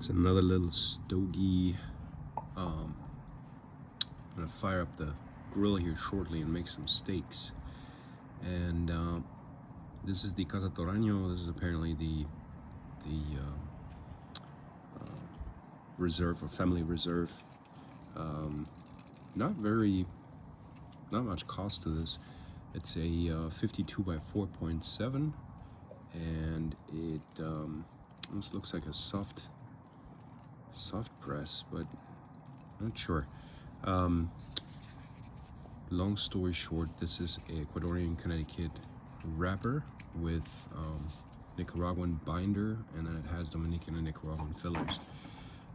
It's another little stogie. I'm gonna fire up the grill here shortly and make some steaks. And this is the Casa Toraño. This is apparently the reserve or family reserve. Not much cost to this. It's a 52 by 4.7, and it almost looks like a soft press, but not sure. Long story short, this is a Ecuadorian Connecticut wrapper with Nicaraguan binder, and then it has Dominican and Nicaraguan fillers.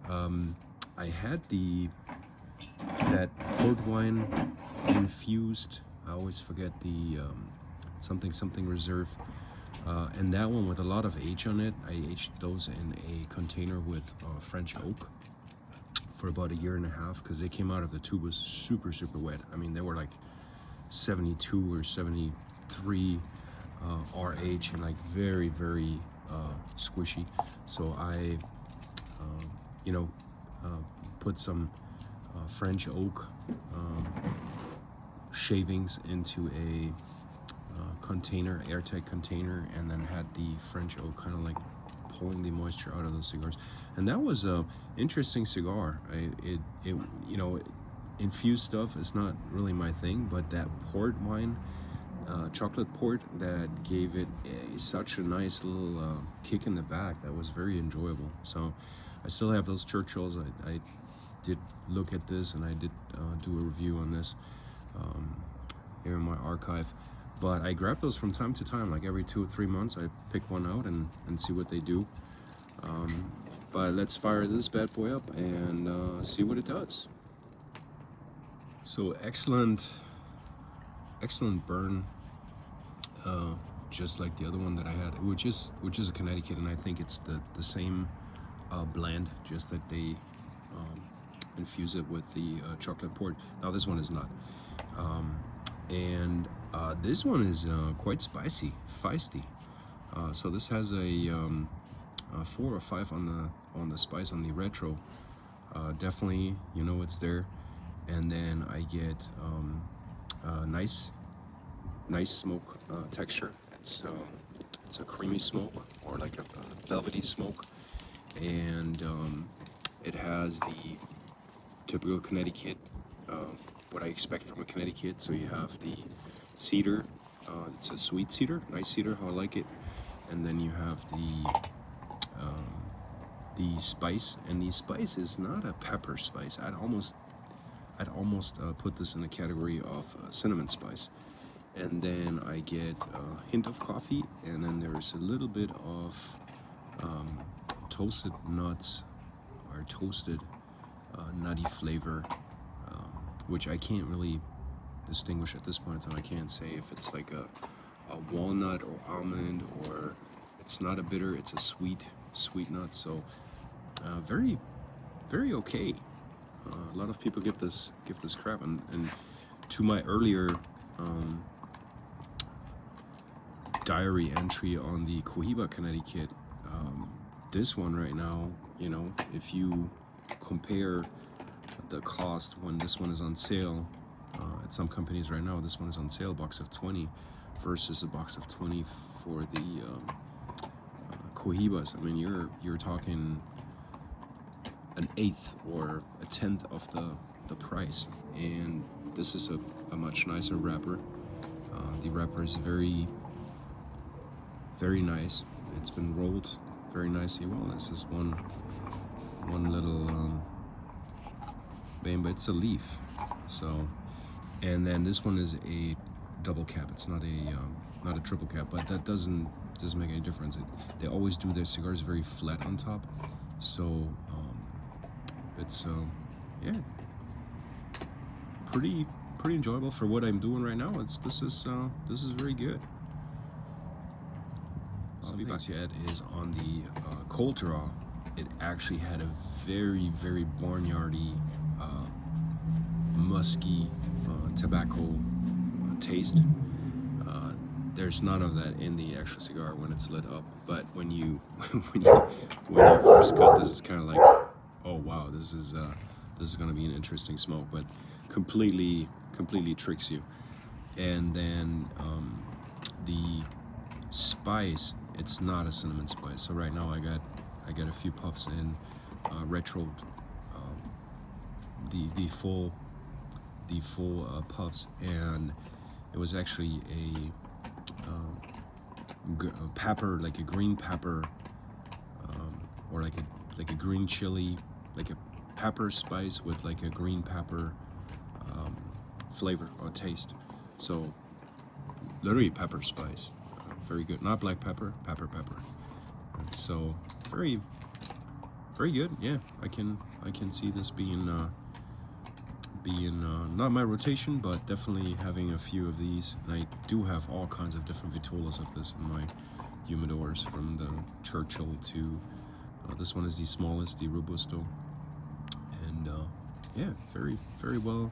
I had that port wine infused. I always forget the something reserve, and that one with a lot of age on it. I aged those in a container with French oak for about 1.5 years because they came out of the tube was super wet. I mean, they were like 72 or 73 RH and like very squishy. So I put some French oak shavings into a container, airtight container, and then had the French oak kind of like pulling the moisture out of those cigars. And that was a interesting cigar. It infused stuff is not really my thing, but that port wine, chocolate port, that gave it such a nice little kick in the back. That was very enjoyable. So I still have those Churchills. I did look at this, and I did do a review on this here in my archive. But I grab those from time to time, like every 2 or 3 months. I pick one out and see what they do. But let's fire this bad boy up and see what it does. So excellent burn, just like the other one that I had, which is a Connecticut, and I think it's the same blend, just that they infuse it with the chocolate port. Now this one is not, and this one is quite spicy, feisty. So this has a 4 or 5 on the spice on the retro. Definitely, it's there. And then I get nice smoke texture. It's a creamy smoke, or like a velvety smoke, and it has the typical Connecticut, what I expect from a Connecticut. So you have the cedar, it's a sweet cedar, nice cedar, how I like it, and then you have the spice, and the spice is not a pepper spice. I'd almost put this in the category of cinnamon spice. And then I get a hint of coffee, and then there's a little bit of toasted nuts or toasted nutty flavor, which I can't really distinguish at this point in time. I can't say if it's like a walnut or almond, or it's not a bitter, it's a sweet nut. So very okay. A lot of people give this crap, and to my earlier diary entry on the Cohiba Connecticut, this one right now, if you compare the cost when this one is on sale at some companies right now, this one is on sale, box of 20 versus a box of 20 for the Cohibas. I mean, you're talking an 1/8 or a 1/10 of the price, and this is a much nicer wrapper. The wrapper is very nice. It's been rolled very nicely. Well, this is one little vein, but it's a leaf. So, and then this one is a double cap. It's not a triple cap, but that doesn't make any difference. They always do their cigars very flat on top, so it's pretty enjoyable for what I'm doing right now. This is very good. Something to add is on the cold draw, it actually had a very barnyardy, musky tobacco taste. there's none of that in the actual cigar when it's lit up. But when you when you first cut this, it's kind of like, oh wow, this is going to be an interesting smoke, but completely tricks you. And then the spice, it's not a cinnamon spice. So right now I got a few puffs in retro, the full puffs, and it was actually a pepper, like a green pepper, or like a green chili, like a pepper spice with like a green pepper flavor or taste. So literally pepper spice, very good. Not black pepper, pepper. And so very good. Yeah, I can see this being not my rotation, but definitely having a few of these. And I do have all kinds of different vitolas of this in my humidors, from the Churchill to this one is the smallest, the Robusto, and yeah, very well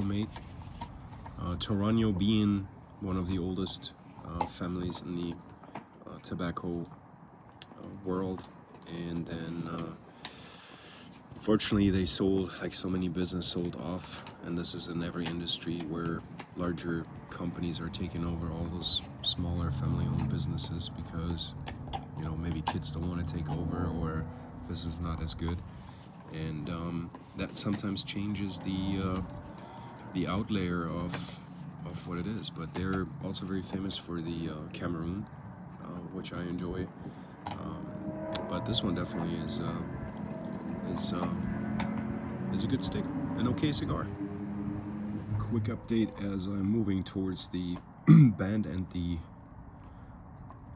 made. Toraño being one of the oldest families in the tobacco world, and then fortunately they sold, like so many business, sold off, and this is in every industry where larger companies are taking over all those smaller family-owned businesses because, you know, maybe kids don't want to take over, or this is not as good, and that sometimes changes the outlayer of what it is. But they're also very famous for the Cameroon, which I enjoy. But this one definitely is a good stick, an okay cigar. Quick update as I'm moving towards the band and the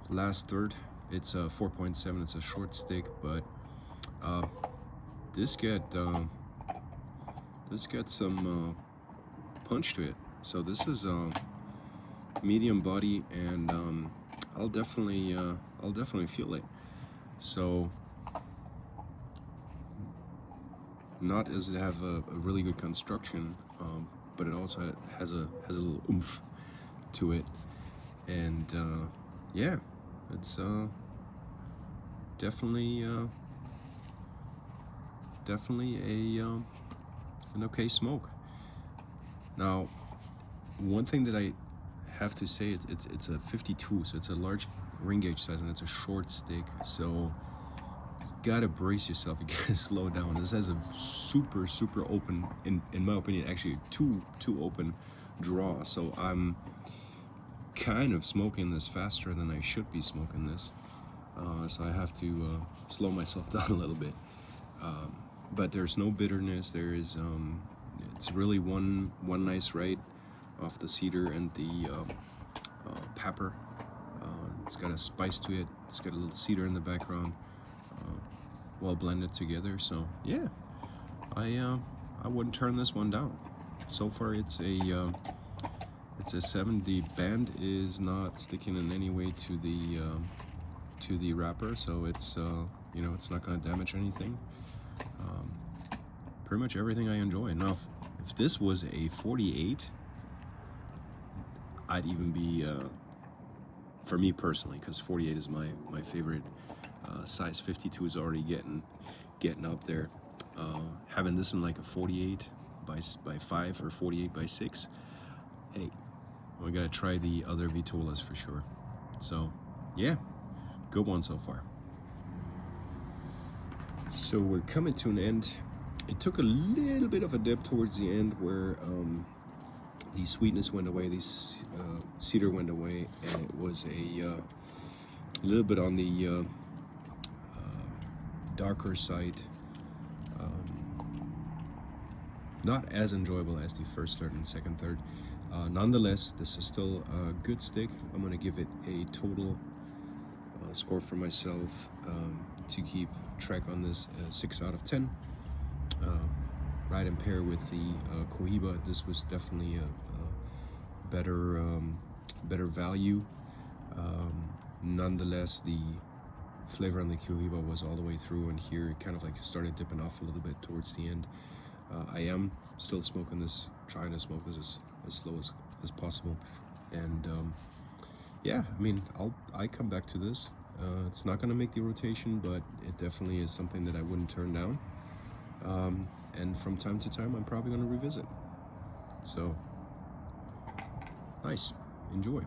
last third. It's a 4.7. It's a short stick, but this got some punch to it. So this is medium body, and I'll definitely feel it. So not as it have a really good construction, but it also has a little oomph to it, and yeah, it's definitely an okay smoke. Now, one thing that I have to say, it's a 52, so it's a large ring gauge size, and it's a short stick, so you gotta brace yourself. You gotta slow down. This has a super open, in my opinion, actually too open draw, so I'm kind of smoking this faster than I should be smoking this, so I have to slow myself down a little bit. But there's no bitterness. There is it's really one nice right off the cedar and the pepper. It's got a spice to it. It's got a little cedar in the background, well blended together. So yeah, I wouldn't turn this one down. So far, it's a 7. The band is not sticking in any way to the wrapper, so it's you know, it's not going to damage anything. Pretty much everything I enjoy. Now, if this was a 48, I'd even be, for me personally, because 48 is my favorite size. 52 is already getting up there. Having this in like a 48 by 5 or 48 by 6, hey, we gotta try the other vitolas for sure. So yeah, good one so far. So we're coming to an end. It took a little bit of a dip towards the end where the sweetness went away, the cedar went away, and it was a little bit on the darker side. Not as enjoyable as the first third and second third. Nonetheless, this is still a good stick. I'm going to give it a total score for myself to keep track on this, 6 out of 10. Right in pair with the Cohiba, this was definitely a better value. Nonetheless, the flavor on the Cohiba was all the way through, and here it kind of like started dipping off a little bit towards the end. I am still smoking this, trying to smoke this as slow as possible, and yeah, I mean, I come back to this. It's not going to make the rotation, but it definitely is something that I wouldn't turn down. And from time to time, I'm probably going to revisit. So, nice. Enjoy.